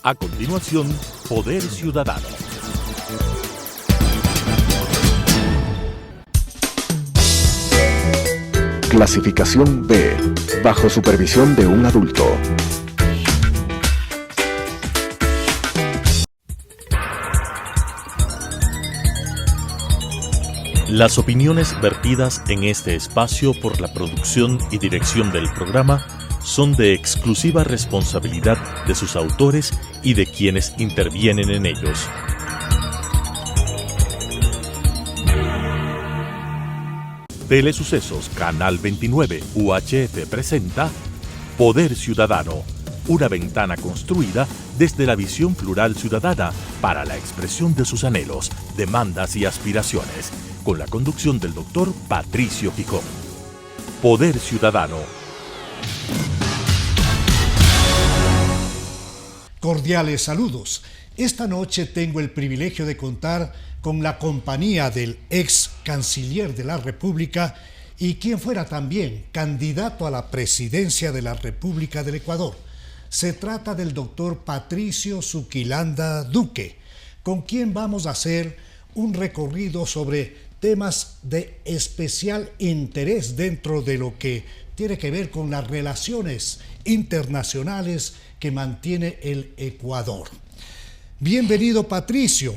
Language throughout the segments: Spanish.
A continuación, Poder Ciudadano. Clasificación B, bajo supervisión de un adulto. Las opiniones vertidas en este espacio por la producción y dirección del programa son de exclusiva responsabilidad de sus autores y de quienes intervienen en ellos. Telesucesos Canal 29 UHF presenta Poder Ciudadano, una ventana construida desde la visión plural ciudadana para la expresión de sus anhelos, demandas y aspiraciones, con la conducción del doctor Patricio Picón. Poder Ciudadano. Cordiales saludos. Esta noche tengo el privilegio de contar con la compañía del ex canciller de la República y quien fuera también candidato a la presidencia de la República del Ecuador. Se trata del doctor Patricio Zuquilanda Duque, con quien vamos a hacer un recorrido sobre temas de especial interés dentro de lo que tiene que ver con las relaciones internacionales que mantiene el Ecuador. Bienvenido, Patricio.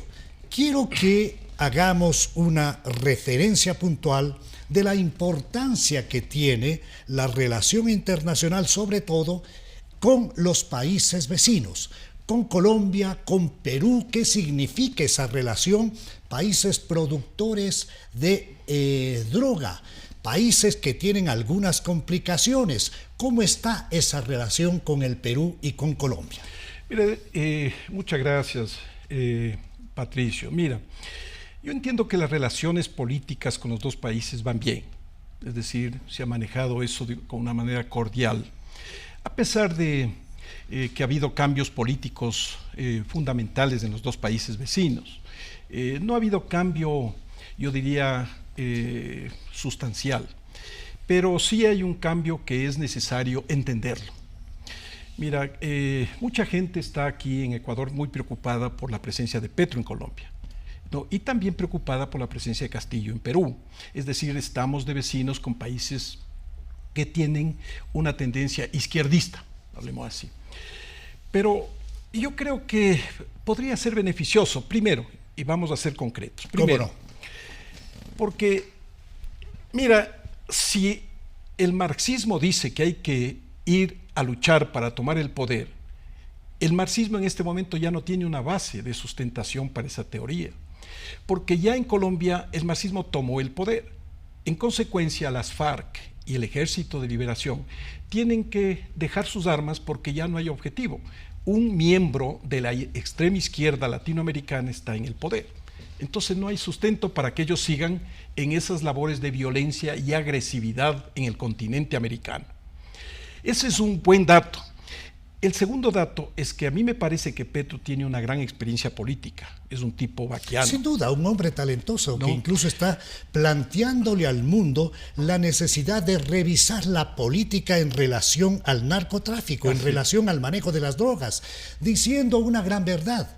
Quiero que hagamos una referencia puntual de la importancia que tiene la relación internacional, sobre todo con los países vecinos, con Colombia, con Perú. ¿Qué significa esa relación? Países productores de droga, países que tienen algunas complicaciones. ¿Cómo está esa relación con el Perú y con Colombia? Mire, muchas gracias, Patricio. Mira, yo entiendo que las relaciones políticas con los dos países van bien, es decir, se ha manejado eso con una manera cordial, a pesar de que ha habido cambios políticos fundamentales en los dos países vecinos. No ha habido cambio, yo diría, sustancial, pero sí hay un cambio que es necesario entenderlo. Mira, mucha gente está aquí en Ecuador muy preocupada por la presencia de Petro en Colombia, ¿no? Y también preocupada por la presencia de Castillo en Perú. Es decir, estamos de vecinos con países que tienen una tendencia izquierdista, hablemos así. Pero yo creo que podría ser beneficioso, primero, y vamos a ser concretos. Primero, ¿cómo no? Porque, mira, si el marxismo dice que hay que ir a luchar para tomar el poder, el marxismo en este momento ya no tiene una base de sustentación para esa teoría, porque ya en Colombia el marxismo tomó el poder. En consecuencia, las FARC y el Ejército de Liberación tienen que dejar sus armas porque ya no hay objetivo. Un miembro de la extrema izquierda latinoamericana está en el poder. Entonces no hay sustento para que ellos sigan en esas labores de violencia y agresividad en el continente americano. Ese es un buen dato. El segundo dato es que a mí me parece que Petro tiene una gran experiencia política. Es un tipo vaquiano. Sin duda, un hombre talentoso, ¿no? Que incluso está planteándole al mundo la necesidad de revisar la política en relación al narcotráfico, en relación al manejo de las drogas, diciendo una gran verdad.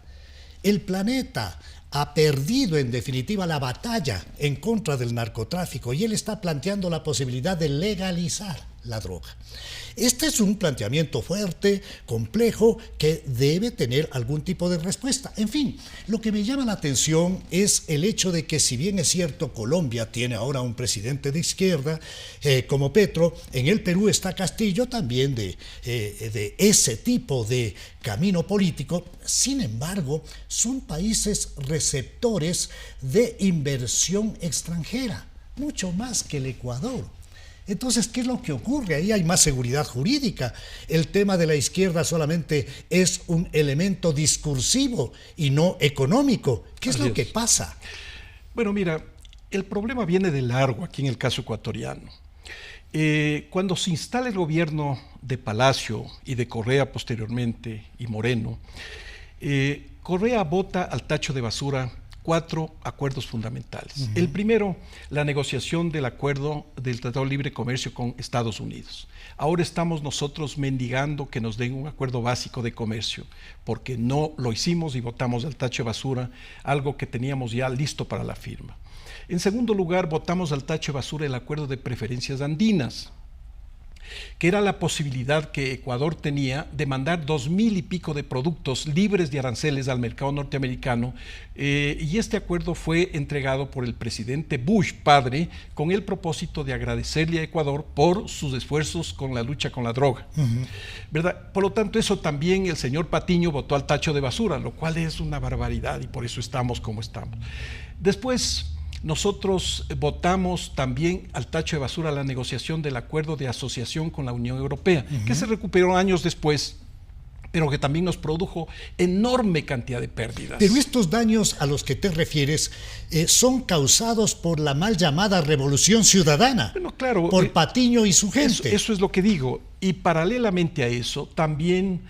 El planeta ha perdido en definitiva la batalla en contra del narcotráfico y él está planteando la posibilidad de legalizar la droga. Este es un planteamiento fuerte, complejo, que debe tener algún tipo de respuesta. En fin, lo que me llama la atención es el hecho de que, si bien es cierto, Colombia tiene ahora un presidente de izquierda como Petro, en el Perú está Castillo, también de ese tipo de camino político. Sin embargo, son países receptores de inversión extranjera, mucho más que el Ecuador. Entonces, ¿qué es lo que ocurre? Ahí hay más seguridad jurídica. El tema de la izquierda solamente es un elemento discursivo y no económico. ¿Qué es lo que pasa? Bueno, mira, el problema viene de largo aquí en el caso ecuatoriano. Cuando se instala el gobierno de Palacio y de Correa posteriormente, y Moreno, Correa bota al tacho de basura 4 acuerdos fundamentales. El primero, la negociación del acuerdo del Tratado de Libre Comercio con Estados Unidos. Ahora estamos nosotros mendigando que nos den un acuerdo básico de comercio, porque no lo hicimos y votamos al tacho de basura algo que teníamos ya listo para la firma. En segundo lugar, votamos al tacho de basura el acuerdo de preferencias andinas, que era la posibilidad que Ecuador tenía de mandar 2,000 y pico de productos libres de aranceles al mercado norteamericano, y este acuerdo fue entregado por el presidente Bush padre con el propósito de agradecerle a Ecuador por sus esfuerzos con la lucha con la droga. ¿Verdad? Por lo tanto, eso también el señor Patiño votó al tacho de basura, lo cual es una barbaridad y por eso estamos como estamos. Después, nosotros votamos también al tacho de basura la negociación del acuerdo de asociación con la Unión Europea, que se recuperó años después, pero que también nos produjo enorme cantidad de pérdidas. Pero estos daños a los que te refieres son causados por la mal llamada Revolución Ciudadana, bueno, claro, por Patiño y su gente. Eso es lo que digo. Y paralelamente a eso, también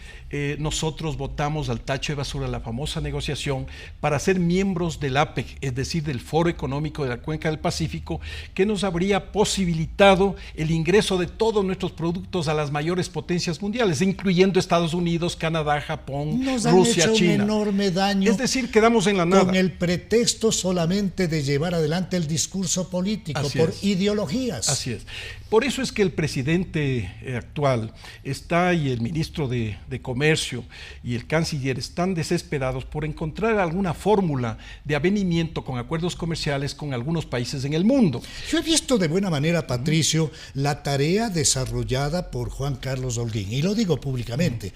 nosotros votamos al tacho de basura la famosa negociación para ser miembros del APEC, es decir, del Foro Económico de la Cuenca del Pacífico, que nos habría posibilitado el ingreso de todos nuestros productos a las mayores potencias mundiales, incluyendo Estados Unidos, Canadá, Japón, Rusia, hecho China. Un enorme daño. Es decir, quedamos en la nada. Con el pretexto solamente de llevar adelante el discurso político, ideologías. Así es. Por eso es que el presidente actual está y el ministro de Comercio y el canciller están desesperados por encontrar alguna fórmula de avenimiento con acuerdos comerciales con algunos países en el mundo. Yo he visto de buena manera, Patricio, la tarea desarrollada por Juan Carlos Holguín, y lo digo públicamente.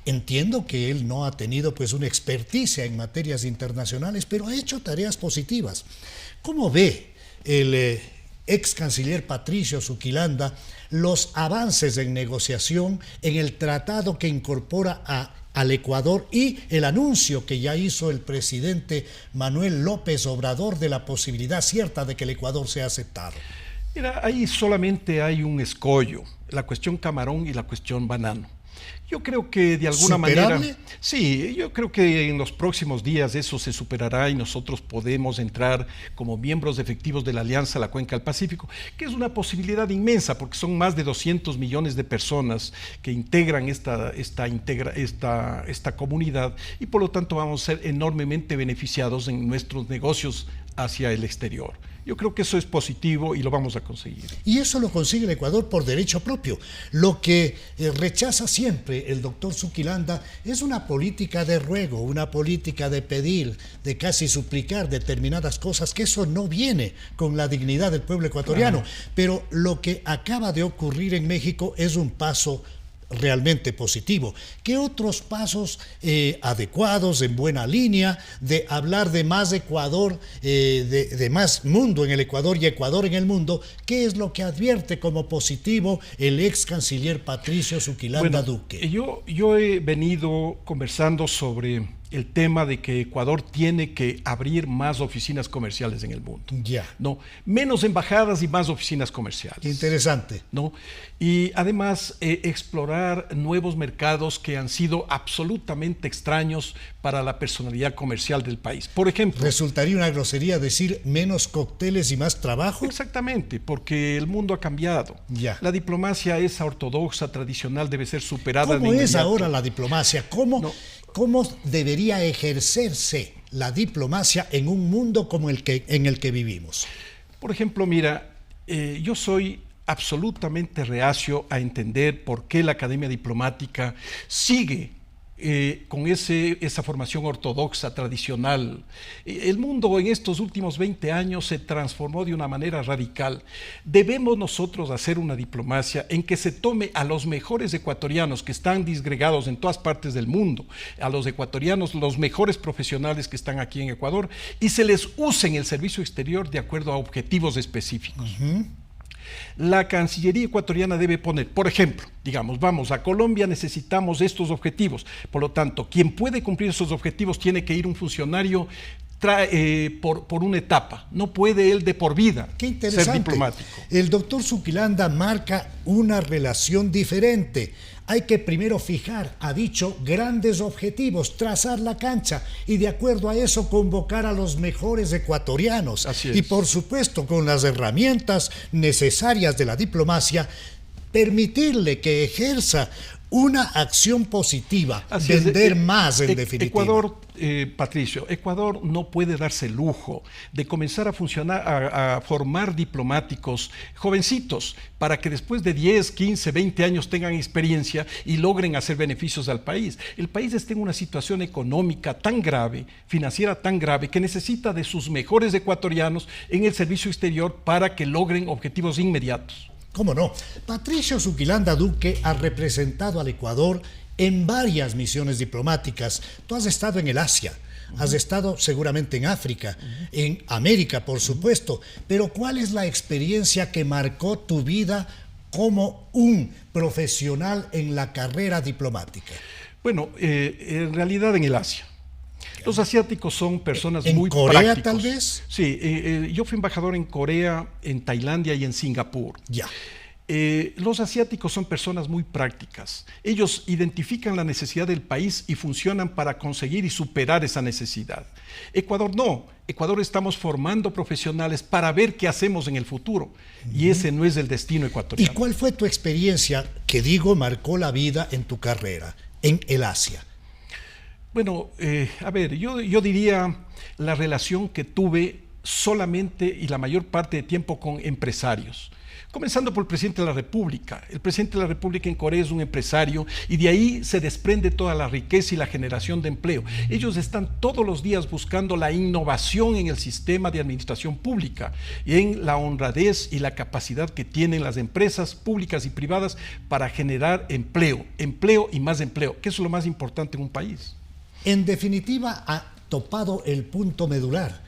Entiendo que él no ha tenido pues una experticia en materias internacionales, pero ha hecho tareas positivas. ¿Cómo ve el ex canciller Patricio Zuquilanda los avances en negociación en el tratado que incorpora al Ecuador y el anuncio que ya hizo el presidente Manuel López Obrador de la posibilidad cierta de que el Ecuador sea aceptado? Mira, ahí solamente hay un escollo, la cuestión camarón y la cuestión banano. Yo creo que de alguna manera, sí, yo creo que en los próximos días eso se superará y nosotros podemos entrar como miembros efectivos de la Alianza La Cuenca del Pacífico, que es una posibilidad inmensa porque son más de 200 millones de personas que integran esta comunidad y por lo tanto vamos a ser enormemente beneficiados en nuestros negocios hacia el exterior. Yo creo que eso es positivo y lo vamos a conseguir. Y eso lo consigue el Ecuador por derecho propio. Lo que rechaza siempre el doctor Zuquilanda es una política de ruego, una política de pedir, de casi suplicar determinadas cosas, que eso no viene con la dignidad del pueblo ecuatoriano. Pero lo que acaba de ocurrir en México es un paso realmente positivo. ¿Qué otros pasos adecuados, en buena línea, de hablar de más Ecuador, de más mundo en el Ecuador y Ecuador en el mundo? ¿Qué es lo que advierte como positivo el ex canciller Patricio Zuquilanda Duque? Yo he venido conversando sobre el tema de que Ecuador tiene que abrir más oficinas comerciales en el mundo. Ya. ¿No? Menos embajadas y más oficinas comerciales. Interesante. ¿No? Y además explorar nuevos mercados que han sido absolutamente extraños para la personalidad comercial del país. Por ejemplo... ¿Resultaría una grosería decir menos cócteles y más trabajo? Exactamente, porque el mundo ha cambiado. Ya. La diplomacia esa ortodoxa, tradicional, debe ser superada. ¿Cómo es ahora la diplomacia? ¿Cómo debería ejercerse la diplomacia en un mundo como en el que vivimos? Por ejemplo, mira, yo soy absolutamente reacio a entender por qué la Academia Diplomática sigue con esa formación ortodoxa, tradicional. El mundo en estos últimos 20 años se transformó de una manera radical. Debemos nosotros hacer una diplomacia en que se tome a los mejores ecuatorianos que están disgregados en todas partes del mundo, a los ecuatorianos, los mejores profesionales que están aquí en Ecuador, y se les use en el servicio exterior de acuerdo a objetivos específicos. La Cancillería ecuatoriana debe poner, por ejemplo, digamos, vamos a Colombia, necesitamos estos objetivos. Por lo tanto, quien puede cumplir esos objetivos tiene que ir un funcionario por una etapa. No puede él de por vida ser diplomático. El doctor Zuquilanda marca una relación diferente hay que primero fijar, ha dicho, grandes objetivos, trazar la cancha y de acuerdo a eso convocar a los mejores ecuatorianos. Así es. Y por supuesto con las herramientas necesarias de la diplomacia, permitirle que ejerza una acción positiva, Así vender es. más en definitiva. Ecuador, Patricio, Ecuador no puede darse el lujo de comenzar a funcionar, a formar diplomáticos jovencitos para que después de 10, 15, 20 años tengan experiencia y logren hacer beneficios al país. El país está en una situación económica tan grave, financiera tan grave, que necesita de sus mejores ecuatorianos en el servicio exterior para que logren objetivos inmediatos. ¿Cómo no? Patricio Zuquilanda Duque ha representado al Ecuador en varias misiones diplomáticas. Tú has estado en el Asia, has estado seguramente en África, en América, por supuesto. Pero ¿cuál es la experiencia que marcó tu vida como un profesional en la carrera diplomática? Bueno, en realidad en el Asia. Los asiáticos son personas ¿En muy Corea, prácticos. tal vez? Sí, yo fui embajador en Corea, en Tailandia y en Singapur. Ya. Los asiáticos son personas muy prácticas. Ellos identifican la necesidad del país y funcionan para conseguir y superar esa necesidad. Ecuador no. Ecuador estamos formando profesionales para ver qué hacemos en el futuro. Y ese no es el destino ¿Y ecuatoriano. cuál fue tu experiencia que marcó la vida en tu carrera en el Asia? Bueno, a ver, yo diría la relación que tuve solamente y la mayor parte de tiempo con empresarios. Comenzando por el presidente de la República. El presidente de la República en Corea es un empresario y de ahí se desprende toda la riqueza y la generación de empleo. Ellos están todos los días buscando la innovación en el sistema de administración pública y en la honradez y la capacidad que tienen las empresas públicas y privadas para generar empleo, empleo y más empleo, que eso es lo más importante en un país. En definitiva, ha topado el punto medular.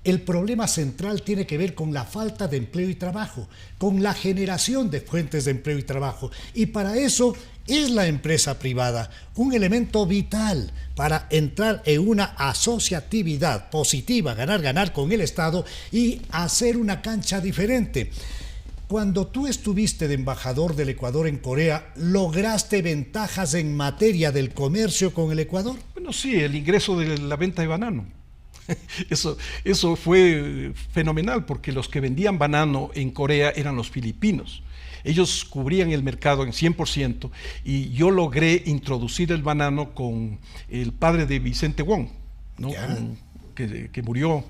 El problema central tiene que ver con la falta de empleo y trabajo, con la generación de fuentes de empleo y trabajo. Y para eso es la empresa privada un elemento vital para entrar en una asociatividad positiva, ganar con el Estado y hacer una cancha diferente. Cuando tú estuviste de embajador del Ecuador en Corea, ¿lograste ventajas en materia del comercio con el Ecuador? Bueno, sí, el ingreso de la venta de banano. Eso fue fenomenal porque los que vendían banano en Corea eran los filipinos. Ellos cubrían el mercado en 100% y yo logré introducir el banano con el padre de Vicente Wong, ¿no? Que murió.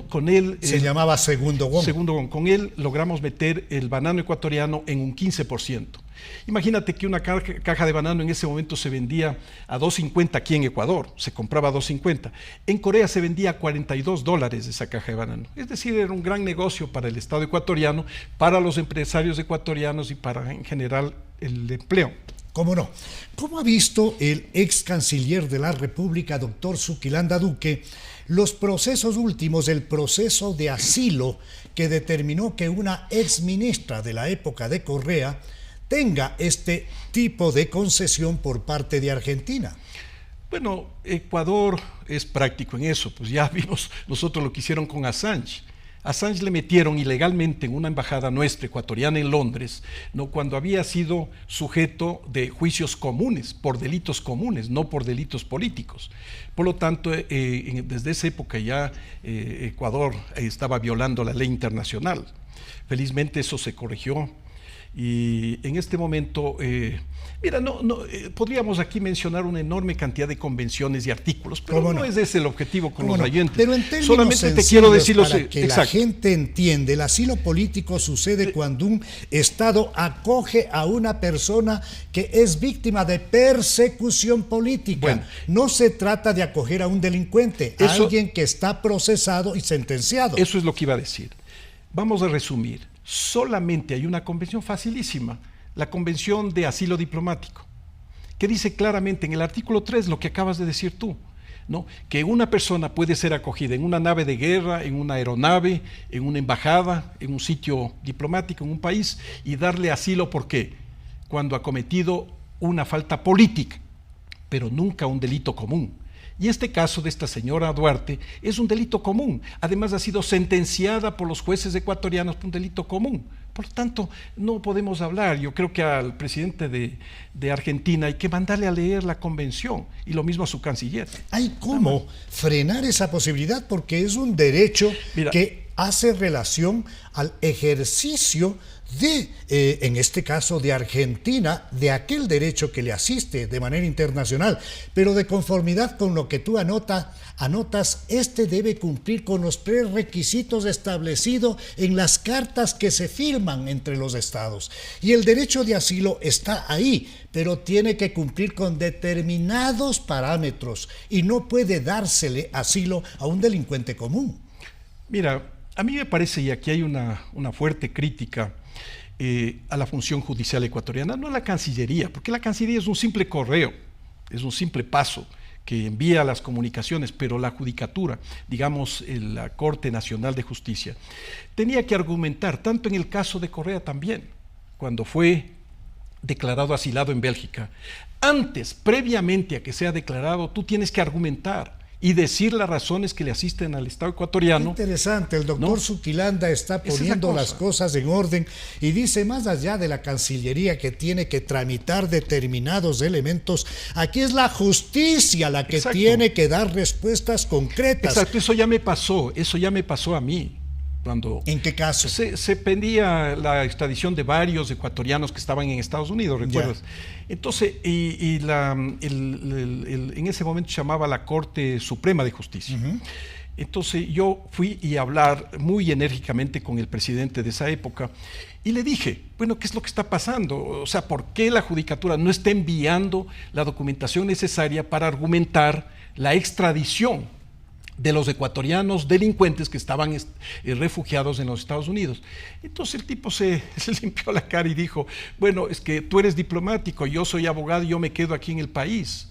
Con él se llamaba Segundo Wong. Segundo Wong. Con él logramos meter el banano ecuatoriano en un 15%. Imagínate que una caja de banano en ese momento se vendía a $2.50 aquí en Ecuador, se compraba a $2.50. En Corea se vendía a $42 esa caja de banano. Es decir, era un gran negocio para el Estado ecuatoriano, para los empresarios ecuatorianos y para en general el empleo. ¿Cómo no? ¿Cómo ha visto el ex canciller de la República, doctor Zuquilanda Duque, los procesos últimos, el proceso de asilo que determinó que una ex ministra de la época de Correa tenga este tipo de concesión por parte de Argentina? Bueno, Ecuador es práctico en eso, pues ya vimos nosotros lo que hicieron con Assange. Assange le metieron ilegalmente en una embajada nuestra ecuatoriana en Londres, ¿no? Cuando había sido sujeto de juicios comunes, por delitos comunes, no por delitos políticos. Por lo tanto, desde esa época ya Ecuador estaba violando la ley internacional. Felizmente eso se corrigió. Y en este momento, mira, podríamos aquí mencionar una enorme cantidad de convenciones y artículos, pero no es ese el objetivo con los oyentes. Pero en términos solamente te quiero decir para que la gente entiende, el asilo político sucede cuando un Estado acoge a una persona que es víctima de persecución política. Bueno, no se trata de acoger a un delincuente, a alguien que está procesado y sentenciado. Eso es lo que iba a decir. Vamos a resumir. Solamente hay una convención facilísima, la Convención de Asilo Diplomático, que dice claramente en el artículo 3 lo que acabas de decir tú, ¿no? Que una persona puede ser acogida en una nave de guerra, en una aeronave, en una embajada, en un sitio diplomático, en un país, y darle asilo. ¿Por qué? Cuando ha cometido una falta política, pero nunca un delito común. Y este caso de esta señora Duarte es un delito común. Además ha sido sentenciada por los jueces ecuatorianos por un delito común. Por lo tanto, no podemos hablar. Yo creo que al presidente de Argentina hay que mandarle a leer la convención y lo mismo a su canciller. ¿Hay cómo frenar esa posibilidad? Porque es un derecho que hace relación al ejercicio de, en este caso de Argentina, de aquel derecho que le asiste de manera internacional, pero de conformidad con lo que tú anotas, este debe cumplir con los prerequisitos establecidos en las cartas que se firman entre los estados. Y el derecho de asilo está ahí, pero tiene que cumplir con determinados parámetros y no puede dársele asilo a un delincuente común. Mira, a mí me parece, y aquí hay una fuerte crítica a la función judicial ecuatoriana, no a la Cancillería, porque la Cancillería es un simple correo, es un simple paso que envía las comunicaciones, pero la judicatura, digamos la Corte Nacional de Justicia, tenía que argumentar, tanto en el caso de Correa también, cuando fue declarado asilado en Bélgica, antes, previamente a que sea declarado, tú tienes que argumentar y decir las razones que le asisten al Estado ecuatoriano. Interesante, el doctor Zuquilanda está poniendo las cosas en orden y dice, más allá de la Cancillería que tiene que tramitar determinados elementos, aquí es la justicia la que tiene que dar respuestas concretas. Exacto, eso ya me pasó a mí. Cuando ¿En qué caso? Se pedía la extradición de varios ecuatorianos que estaban en Estados Unidos, ¿recuerdas? Ya. Entonces, en ese momento se llamaba la Corte Suprema de Justicia. Entonces yo fui a hablar muy enérgicamente con el presidente de esa época y le dije, bueno, ¿qué es lo que está pasando? O sea, ¿por qué la judicatura no está enviando la documentación necesaria para argumentar la extradición de los ecuatorianos delincuentes que estaban refugiados en los Estados Unidos? Entonces el tipo se limpió la cara y dijo, bueno, es que tú eres diplomático, yo soy abogado y yo me quedo aquí en el país.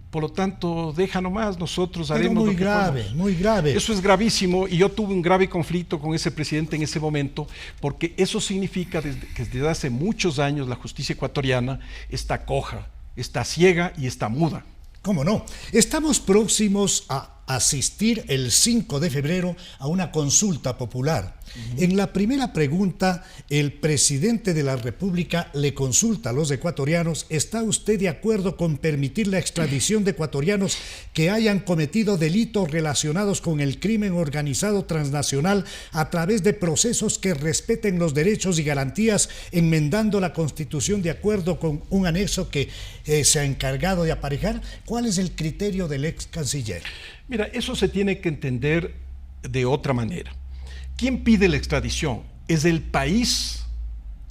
Por lo tanto, deja nomás, nosotros haremos muy grave, muy grave. Eso es gravísimo y yo tuve un grave conflicto con ese presidente en ese momento, porque eso significa que desde hace muchos años la justicia ecuatoriana está coja, está ciega y está muda. ¿Cómo no? Estamos próximos a asistir el 5 de febrero a una consulta popular. En la primera pregunta, el presidente de la República le consulta a los ecuatorianos: ¿está usted de acuerdo con permitir la extradición de ecuatorianos que hayan cometido delitos relacionados con el crimen organizado transnacional a través de procesos que respeten los derechos y garantías, enmendando la Constitución de acuerdo con un anexo que se ha encargado de aparejar? ¿Cuál es el criterio del ex canciller? Mira, eso se tiene que entender de otra manera. ¿Quién pide la extradición? Es el país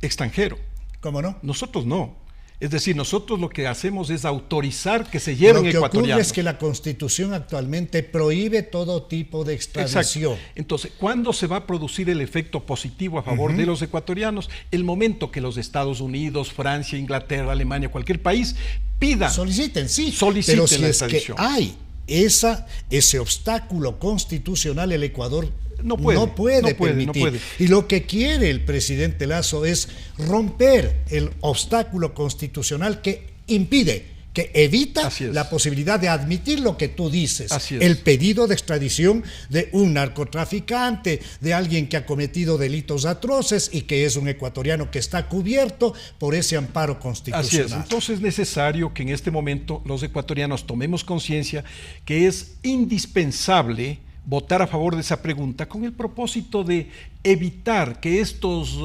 extranjero. ¿Cómo no? Nosotros no. Es decir, nosotros lo que hacemos es autorizar que se lleven ecuatorianos. Lo que ocurre es que la Constitución actualmente prohíbe todo tipo de extradición. Exacto. Entonces, ¿cuándo se va a producir el efecto positivo a favor de los ecuatorianos? El momento que los Estados Unidos, Francia, Inglaterra, Alemania, cualquier país pidan. Soliciten, sí. Soliciten pero si la es que hay ese obstáculo constitucional, el Ecuador no puede permitir. Y lo que quiere el presidente Lasso es romper el obstáculo constitucional que impide, que evita la posibilidad de admitir lo que tú dices, el pedido de extradición de un narcotraficante, de alguien que ha cometido delitos atroces y que es un ecuatoriano que está cubierto por ese amparo constitucional. Así es. Entonces es necesario que en este momento los ecuatorianos tomemos conciencia que es indispensable votar a favor de esa pregunta con el propósito de evitar que estos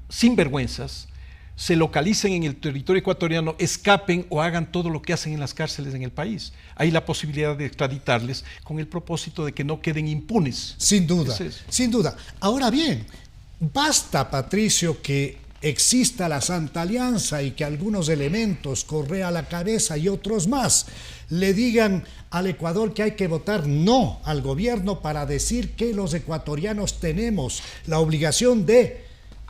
sinvergüenzas se localicen en el territorio ecuatoriano, escapen o hagan todo lo que hacen en las cárceles en el país. Hay la posibilidad de extraditarles con el propósito de que no queden impunes. Sin duda, sin duda. Ahora bien, basta, Patricio, que exista la Santa Alianza y que algunos elementos, Correa a la cabeza y otros más, le digan al Ecuador que hay que votar no al gobierno para decir que los ecuatorianos tenemos la obligación de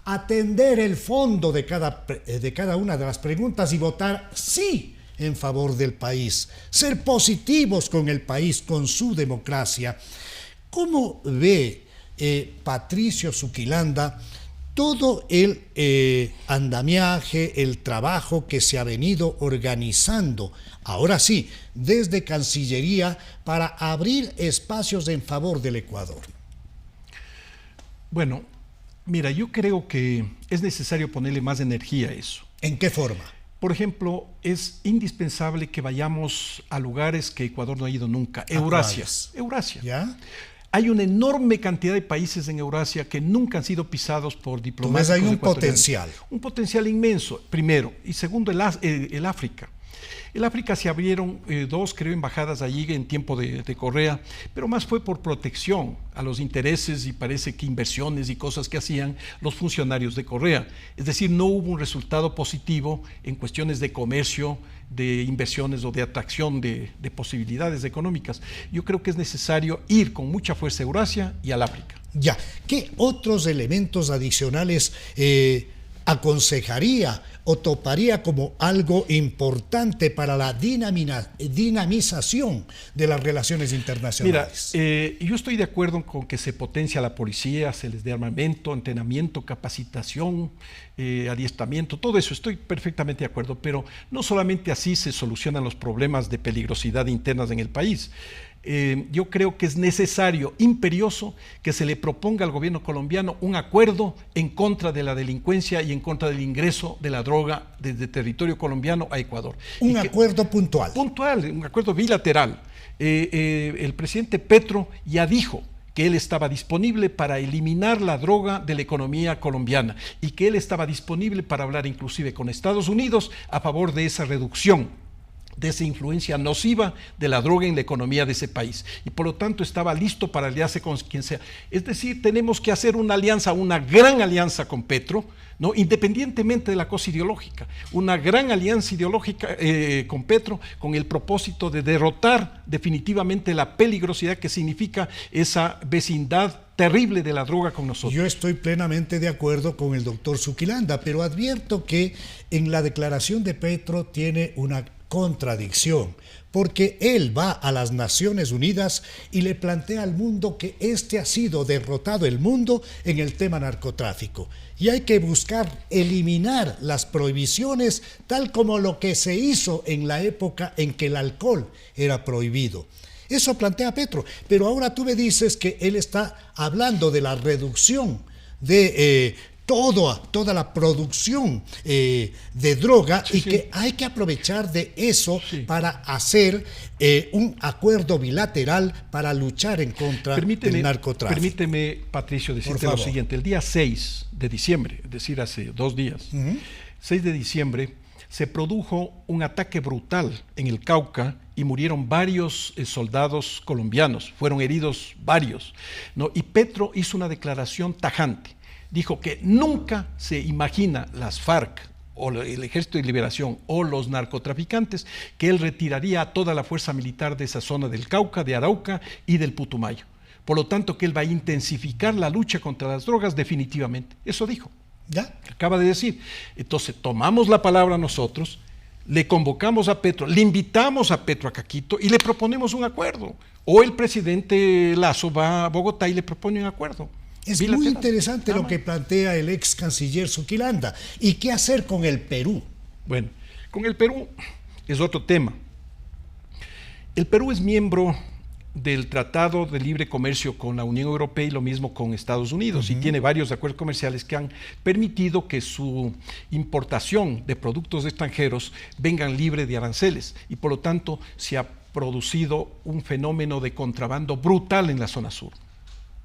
atender el fondo de cada una de las preguntas y votar sí en favor del país, ser positivos con el país, con su democracia. ¿Cómo ve Patricio Zuquilanda todo el andamiaje, el trabajo que se ha venido organizando, ahora sí, desde Cancillería, para abrir espacios en favor del Ecuador? Bueno, mira, yo creo que es necesario ponerle más energía a eso. ¿En qué forma? Por ejemplo, es indispensable que vayamos a lugares que Ecuador no ha ido nunca. Eurasia. Eurasia. ¿Ya? Hay una enorme cantidad de países en Eurasia que nunca han sido pisados por diplomáticos Entonces hay un ecuatorianos. potencial. Un potencial inmenso, primero. Y segundo, el África. El África se abrieron dos, creo, embajadas allí en tiempo de Correa, pero más fue por protección a los intereses y parece que inversiones y cosas que hacían los funcionarios de Correa. Es decir, no hubo un resultado positivo en cuestiones de comercio, de inversiones o de atracción de posibilidades económicas. Yo creo que es necesario ir con mucha fuerza a Eurasia y al África. Ya, ¿qué otros elementos adicionales aconsejaría o toparía como algo importante para la dinamización de las relaciones internacionales? Mira, yo estoy de acuerdo con que se potencia la policía, se les dé armamento, entrenamiento, capacitación, adiestramiento, todo eso, estoy perfectamente de acuerdo, pero no solamente así se solucionan los problemas de peligrosidad internas en el país. Yo creo que es necesario, imperioso, que se le proponga al gobierno colombiano un acuerdo en contra de la delincuencia y en contra del ingreso de la droga desde territorio colombiano a Ecuador. Un acuerdo puntual. Puntual, un acuerdo bilateral. El presidente Petro ya dijo que él estaba disponible para eliminar la droga de la economía colombiana y que él estaba disponible para hablar inclusive con Estados Unidos a favor de esa reducción, de esa influencia nociva de la droga en la economía de ese país, y por lo tanto estaba listo para aliarse con quien sea. Es decir, tenemos que hacer una alianza, una gran alianza con Petro, ¿no? Independientemente de la cosa ideológica, una gran alianza ideológica con Petro, con el propósito de derrotar definitivamente la peligrosidad que significa esa vecindad terrible de la droga con nosotros. Yo estoy plenamente de acuerdo con el doctor Zuquilanda, pero advierto que en la declaración de Petro tiene una contradicción, porque él va a las Naciones Unidas y le plantea al mundo que ha sido derrotado el mundo en el tema narcotráfico y hay que buscar eliminar las prohibiciones tal como lo que se hizo en la época en que el alcohol era prohibido. Eso plantea Petro, pero ahora tú me dices que él está hablando de la reducción de toda la producción de droga, y que hay que aprovechar de eso para hacer un acuerdo bilateral para luchar en contra del narcotráfico. Permíteme, Patricio, decirte lo siguiente. El día 6 de diciembre, es decir, hace 2 días, 6 de diciembre, se produjo un ataque brutal en el Cauca y murieron varios soldados colombianos, fueron heridos varios, ¿no? Y Petro hizo una declaración tajante. Dijo que nunca se imagina las FARC o el Ejército de Liberación o los narcotraficantes, que él retiraría a toda la fuerza militar de esa zona del Cauca, de Arauca y del Putumayo. Por lo tanto, que él va a intensificar la lucha contra las drogas definitivamente. Eso dijo. ¿Ya? Acaba de decir. Entonces, tomamos la palabra nosotros, le convocamos a Petro, le invitamos a Petro a Caquito y le proponemos un acuerdo. O el presidente Lasso va a Bogotá y le propone un acuerdo. Es muy interesante lo que plantea el ex canciller Zuquilanda. ¿Y qué hacer con el Perú? Bueno, con el Perú es otro tema. El Perú es miembro del Tratado de Libre Comercio con la Unión Europea y lo mismo con Estados Unidos, y tiene varios acuerdos comerciales que han permitido que su importación de productos extranjeros vengan libre de aranceles, y por lo tanto se ha producido un fenómeno de contrabando brutal en la zona sur,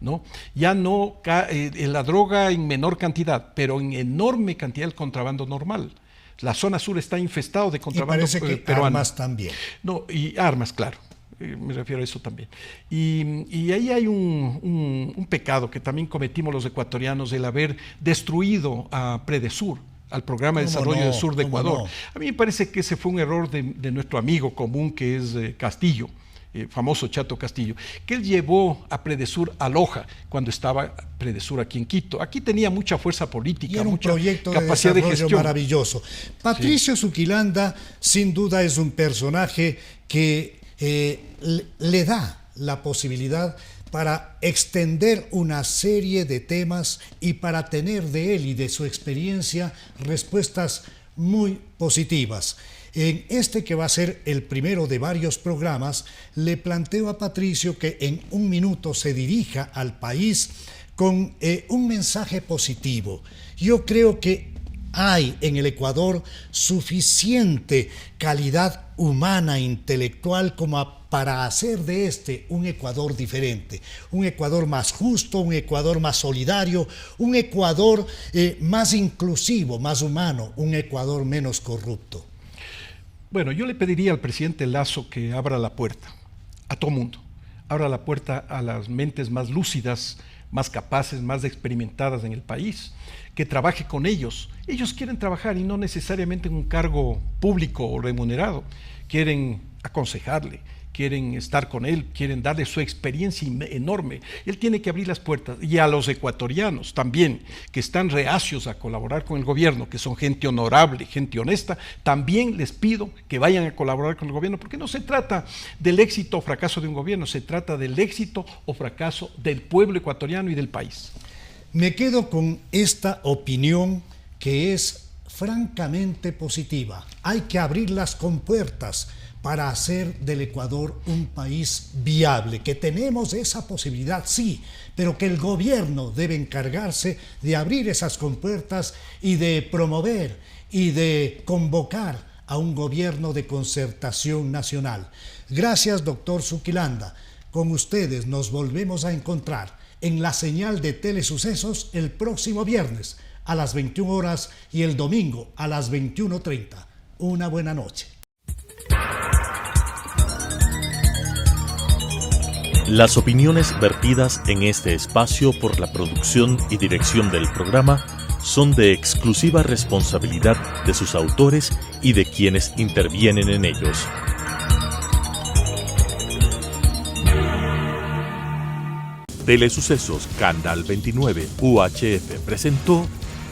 ¿no? Ya no la droga en menor cantidad, pero en enorme cantidad el contrabando normal. La zona sur está infestado de contrabando peruano. Y parece que armas también. No, y armas, claro. Me refiero a eso también. Y ahí hay un pecado que también cometimos los ecuatorianos, el haber destruido a Predesur, al Programa de Desarrollo del Sur de Ecuador. A mí me parece que ese fue un error de nuestro amigo común, que es Castillo, famoso Chato Castillo, que él llevó a Predesur a Loja cuando estaba Predesur aquí en Quito. Aquí tenía mucha fuerza política, y era mucha un proyecto capacidad de gestión maravilloso. Patricio Zuquilanda, sin duda, es un personaje que le da la posibilidad para extender una serie de temas y para tener de él y de su experiencia respuestas muy positivas. En este que va a ser el primero de varios programas, le planteo a Patricio que en un minuto se dirija al país con un mensaje positivo. Yo creo que hay en el Ecuador suficiente calidad humana, intelectual, como para hacer de este un Ecuador diferente, un Ecuador más justo, un Ecuador más solidario, un Ecuador más inclusivo, más humano, un Ecuador menos corrupto. Bueno, yo le pediría al presidente Lasso que abra la puerta a todo mundo, abra la puerta a las mentes más lúcidas, más capaces, más experimentadas en el país, que trabaje con ellos. Ellos quieren trabajar y no necesariamente en un cargo público o remunerado, quieren aconsejarle, quieren estar con él, quieren darle su experiencia enorme. Él tiene que abrir las puertas. Y a los ecuatorianos también, que están reacios a colaborar con el gobierno, que son gente honorable, gente honesta, también les pido que vayan a colaborar con el gobierno, porque no se trata del éxito o fracaso de un gobierno, se trata del éxito o fracaso del pueblo ecuatoriano y del país. Me quedo con esta opinión que es francamente positiva. Hay que abrir las compuertas para hacer del Ecuador un país viable, que tenemos esa posibilidad, sí, pero que el gobierno debe encargarse de abrir esas compuertas y de promover y de convocar a un gobierno de concertación nacional. Gracias, doctor Zuquilanda. Con ustedes nos volvemos a encontrar en la señal de Telesucesos el próximo viernes a las 21 horas y el domingo a las 21:30. Una buena noche. Las opiniones vertidas en este espacio por la producción y dirección del programa son de exclusiva responsabilidad de sus autores y de quienes intervienen en ellos. Telesucesos Canal 29 UHF presentó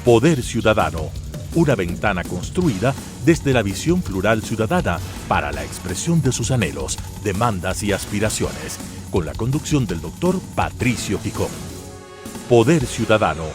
Poder Ciudadano, una ventana construida desde la visión plural ciudadana para la expresión de sus anhelos, demandas y aspiraciones, con la conducción del doctor Patricio Gijón. Poder Ciudadano.